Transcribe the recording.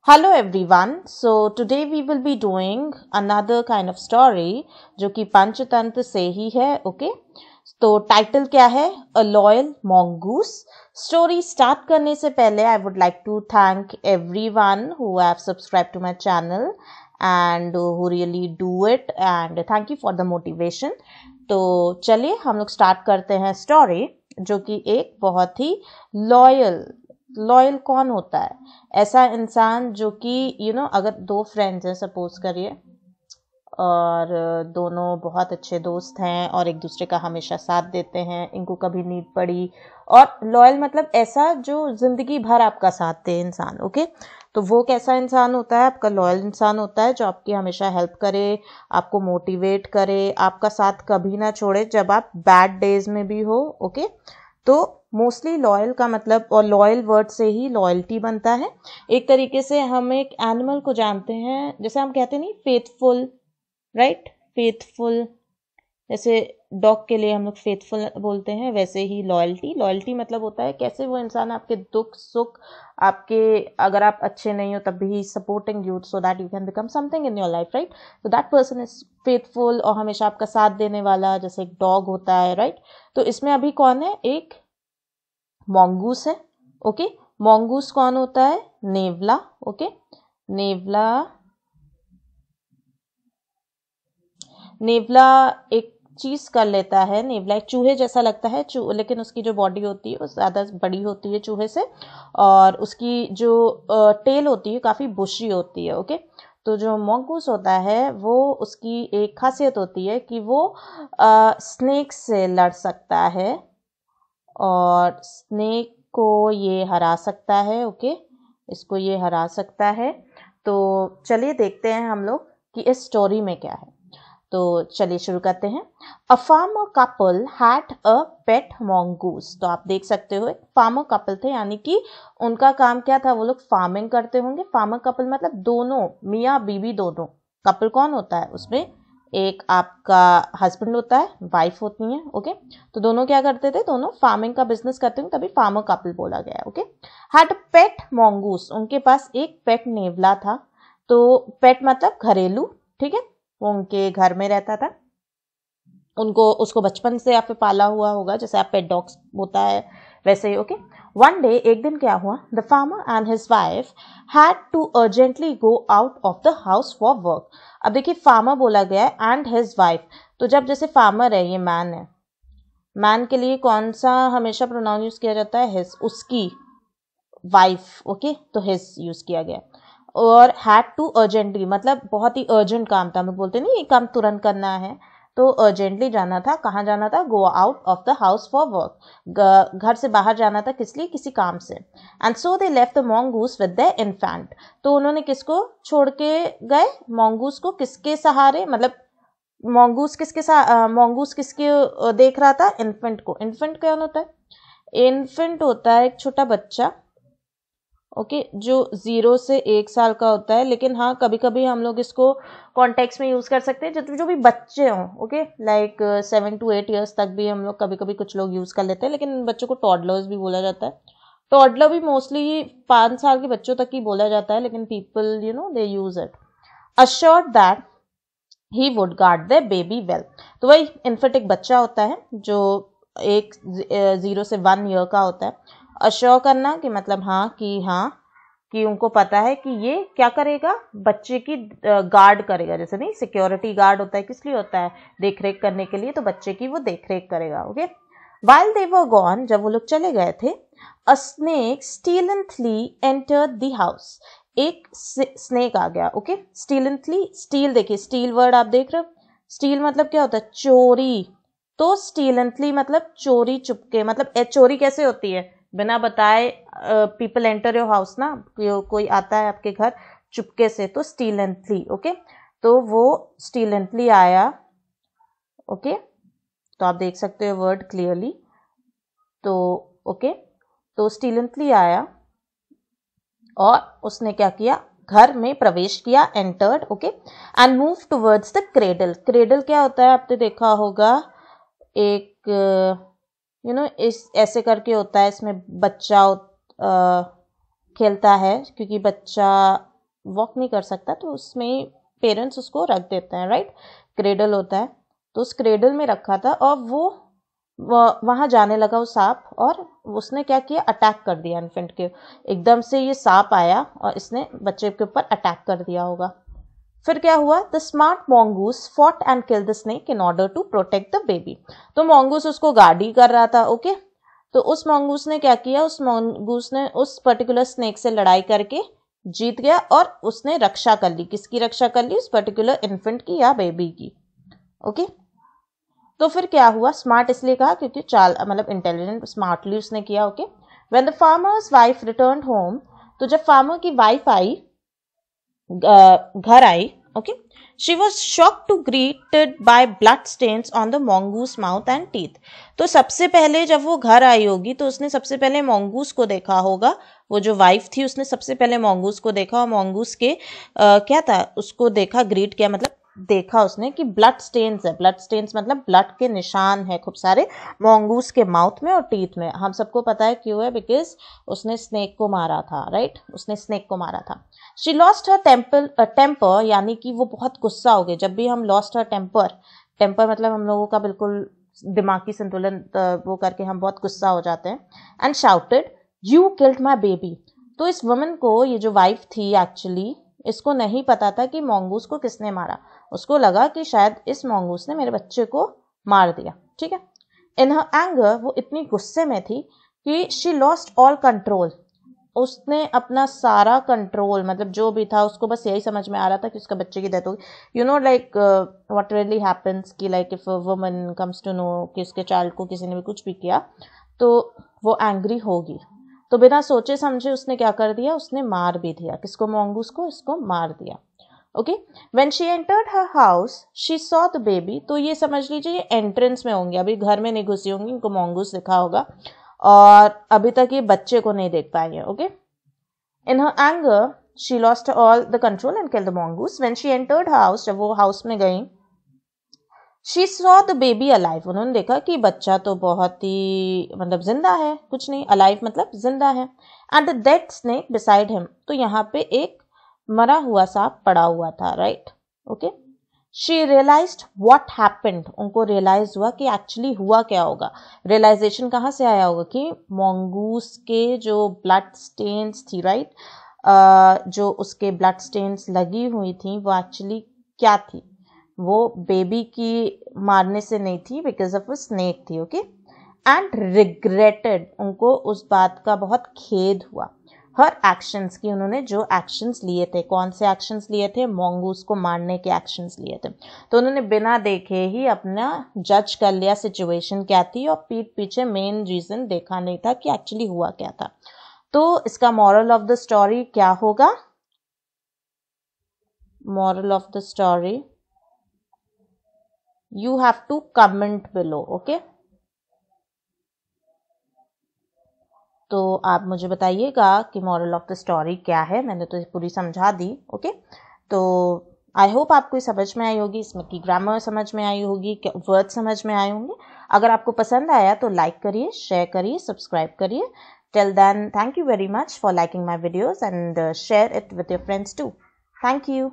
Hello everyone. So today we will be doing another kind of story जो कि पंचतंत्र से ही है. ओके तो टाइटल क्या है? A loyal mongoose. Story start करने से पहले I would like to thank everyone who have subscribe to my channel and who really do it and thank you for the motivation. तो चलिए हम लोग स्टार्ट करते हैं स्टोरी जो कि एक बहुत ही लॉयल कौन होता है? ऐसा इंसान जो कि अगर दो फ्रेंड्स हैं सपोज करिए और दोनों बहुत अच्छे दोस्त हैं और एक दूसरे का हमेशा साथ देते हैं, इनको कभी नीड पड़ी, और लॉयल मतलब ऐसा जो जिंदगी भर आपका साथ दे इंसान. ओके तो वो कैसा इंसान होता है? आपका लॉयल इंसान होता है जो आपकी हमेशा हेल्प करे, आपको मोटिवेट करे, आपका साथ कभी ना छोड़े जब आप बैड डेज में भी हो. ओके तो मोस्टली लॉयल का मतलब, और लॉयल वर्ड से ही लॉयल्टी बनता है. एक तरीके से हम एक एनिमल को जानते हैं, जैसे हम कहते नहीं फेथफुल, राइट? फेथफुल, जैसे डॉग के लिए हम लोग फेथफुल बोलते हैं, वैसे ही लॉयल्टी मतलब होता है कैसे वो इंसान आपके दुख सुख, आपके अगर आप अच्छे नहीं हो तब भी supporting you so that you can become something in your life, right? तो दैट पर्सन इज फेथफुल और हमेशा आपका साथ देने वाला, जैसे एक डॉग होता है, राइट? तो इसमें अभी कौन है? एक मॉन्गूस है. ओके मॉन्गूस कौन होता है? नेवला. ओके नेवला एक चीज कर लेता है. नेवला एक चूहे जैसा लगता है, लेकिन उसकी जो बॉडी होती है वो ज्यादा बड़ी होती है चूहे से, और उसकी जो टेल होती है काफी बुशी होती है. ओके तो जो मॉन्गूस होता है वो, उसकी एक खासियत होती है कि वो स्नेक से लड़ सकता है और स्नेक को ये हरा सकता है. ओके इसको ये हरा सकता है. तो चलिए देखते हैं हम लोग कि इस स्टोरी में क्या है. तो चलिए शुरू करते हैं. A farmer couple had a pet mongoose. तो आप देख सकते हो फार्मर कपल थे, यानी कि उनका काम क्या था? वो लोग फार्मिंग करते होंगे. फार्मर कपल मतलब दोनों, मियाँ बीवी दोनों. कपल कौन होता है? उसमें एक आपका हस्बैंड होता है, वाइफ होती है. ओके तो दोनों क्या करते थे? दोनों फार्मिंग का बिजनेस करते हैं, तभी फार्मर कपल बोला गया है. Okay had pet mongoose. उनके पास एक पेट नेवला था. तो पेट मतलब घरेलू, ठीक है? वो उनके घर में रहता था. उसको बचपन से आप पाला हुआ होगा, जैसे आप पेट डॉग्स होता है वैसे ही. ओके वन डे, एक दिन क्या हुआ? The farmer and his wife had to urgently go out of the house for work. अब देखिए फार्मर बोला गया है एंड हिज वाइफ, तो जब जैसे फार्मर है, ये मैन है, मैन के लिए कौन सा हमेशा प्रोनाउन यूज किया जाता है? हिज. उसकी वाइफ, ओके तो हिज यूज किया गया. और हैड टू अर्जेंटली मतलब बहुत ही अर्जेंट काम था. हम लोग बोलते नहीं ये काम तुरंत करना है, तो अर्जेंटली जाना था. कहाँ जाना था? गो out of the house for work. घर से बाहर जाना था. किस लिए? किसी काम से. And so they left the mongoose with the infant. तो उन्होंने किसको छोड़ के गए? mongoose को. किसके सहारे? मतलब mongoose किसके देख रहा था? इन्फेंट को. इन्फेंट कौन होता है? इन्फेंट होता है एक छोटा बच्चा, ओके जो 0 से 1 साल का होता है. लेकिन हाँ कभी कभी हम लोग इसको कॉन्टेक्स्ट में यूज कर सकते हैं जो भी बच्चे हों. ओके लाइक 7 to 8 ईयर्स तक भी हम लोग कभी कभी कुछ लोग यूज कर लेते हैं, लेकिन बच्चों को टॉडलर्स भी बोला जाता है. टॉडलर भी मोस्टली 5 साल के बच्चों तक ही बोला जाता है, लेकिन people they use it. Assured that he would guard the baby well. तो वही इन्फेंट एक बच्चा होता है जो 0 से 1 ईयर का होता है. अश्योर करना कि मतलब हाँ कि उनको पता है कि ये क्या करेगा? बच्चे की गार्ड करेगा. जैसे नहीं सिक्योरिटी गार्ड होता है, किस लिए होता है? देख रेख करने के लिए. तो बच्चे की वो देख रेख करेगा. Okay while they were gone, जब वो लोग चले गए थे, a snake stealthily entered the house. एक स्नेक आ गया. ओके stealthily, स्टील देखिए, स्टील वर्ड आप देख रहे हो. स्टील मतलब क्या होता है? चोरी. तो stealthily मतलब चोरी चुपके. मतलब चोरी कैसे होती है? बिना बताए पीपल एंटर योर हाउस ना, कोई आता है आपके घर चुपके से, तो stealthily. ओके तो वो stealthily आया. ओके तो आप देख सकते हो वर्ड क्लियरली. तो ओके तो stealthily आया और उसने क्या किया? घर में प्रवेश किया. Entered. Okay and move towards the cradle. Cradle क्या होता है? आपने देखा होगा एक इस ऐसे करके होता है, इसमें बच्चा खेलता है, क्योंकि बच्चा वॉक नहीं कर सकता, तो उसमें पेरेंट्स उसको रख देते हैं, राइट। क्रेडल होता है, तो उस क्रेडल में रखा था और वो वहां जाने लगा वो सांप, और उसने क्या किया, अटैक कर दिया इन्फेंट के। एकदम से ये सांप आया और इसने बच्चे के ऊपर अटैक कर दिया होगा। फिर क्या हुआ, the smart mongoose fought and kill the snake in order to protect the baby. तो mongoose उसको गार्ड कर रहा था, ओके। तो उस mongoose ने क्या किया, उस mongoose ने उस पर्टिकुलर स्नेक से लड़ाई करके जीत गया और उसने रक्षा कर ली। किसकी रक्षा कर ली, उस पर्टिकुलर इन्फेंट की या बेबी की, ओके। तो फिर क्या हुआ, स्मार्ट इसलिए कहा क्योंकि मतलब इंटेलिजेंट, स्मार्टली उसने किया, okay. When the farmer's wife return home, तो जब फार्मर की वाइफ आई, घर आई, okay, she was shock to greeted by blood stains on the mongoose mouth and teeth. तो सबसे पहले जब वो घर आई होगी तो उसने सबसे पहले mongoose को देखा होगा। वो जो वाइफ थी उसने सबसे पहले mongoose को देखा, और mongoose के क्या था, उसको देखा, ग्रीट किया, मतलब देखा उसने कि ब्लड स्टेन्स है। ब्लड स्टेन्स मतलब ब्लड के निशान है खूब सारे mongoose के माउथ में और टीथ में। हम सबको पता है क्यों है, बिकॉज उसने स्नेक को मारा था, राइट, उसने स्नेक को मारा था। शी लॉस्ट हर टेम्पर, यानी कि वो बहुत गुस्सा हो गई। जब भी हम लॉस्ट हर टेम्पर मतलब हम लोगों का बिल्कुल दिमागी संतुलन वो करके हम बहुत गुस्सा हो जाते हैं। And shouted, you killed my baby. तो इस वुमन को, ये जो वाइफ थी एक्चुअली, इसको नहीं पता था कि mongoose को किसने मारा। उसको लगा कि शायद इस mongoose ने मेरे बच्चे को मार दिया, ठीक है। इन हर एंगर, वो इतनी गुस्से में थी कि शी लॉस्ट ऑल कंट्रोल। उसने अपना सारा कंट्रोल, मतलब जो भी था, उसको बस यही समझ में आ रहा था कि उसका बच्चे की डेथ होगी। You know like what really happens कि like if a woman comes to know कि उसके चाइल्ड को किसी ने भी कुछ भी किया तो वो एंग्री होगी। तो बिना सोचे समझे उसने क्या कर दिया, उसने मार भी दिया। किसको, mongoose को, इसको मार दिया, okay. When she entered her house she saw the baby. तो ये समझ लीजिए ये एंट्रेंस में होंगे, अभी घर में नहीं घुसी होंगी, इनको mongoose दिखा होगा और अभी तक ये बच्चे को नहीं देख पाएंगे, okay. In her anger she lost all the control and killed the mongoose। When she entered house, जब वो हाउस में गई, she saw the baby alive. उन्होंने देखा कि बच्चा तो बहुत ही मतलब जिंदा है, कुछ नहीं, अलाइव मतलब जिंदा है। And the dead snake beside him. तो यहाँ पे एक मरा हुआ सांप पड़ा हुआ था, right, okay. She realised what happened. उनको रियलाइज हुआ कि एक्चुअली हुआ क्या होगा। रियलाइजेशन कहाँ से आया होगा कि mongoose के जो ब्लड स्टेन्स थी, राइट, जो उसके ब्लड स्टेन्स लगी हुई थी वो एक्चुअली क्या थी, वो बेबी की मारने से नहीं थी, बिकॉज ऑफ अ स्नेक थी, ओके। एंड रिग्रेटेड, उनको उस बात का बहुत खेद हुआ। हर एक्शंस की, उन्होंने जो एक्शंस लिए थे, कौन से एक्शंस लिए थे, mongoose को मारने के एक्शंस लिए थे। तो उन्होंने बिना देखे ही अपना जज कर लिया सिचुएशन क्या थी, और पीठ पीछे मेन रीजन देखा नहीं था कि एक्चुअली हुआ क्या था। तो इसका मॉरल ऑफ द स्टोरी क्या होगा, moral of the story, you have to comment below, okay। तो आप मुझे बताइएगा कि मॉरल ऑफ द स्टोरी क्या है। मैंने तो पूरी समझा दी, ओके। तो आई होप आपको समझ में आई होगी, इसमें की ग्रामर समझ में आई होगी, वर्ड समझ में आए होंगे। अगर आपको पसंद आया तो लाइक करिए, शेयर करिए, सब्सक्राइब करिए। Till then, thank you very much for liking my videos and share it with your friends too. Thank you.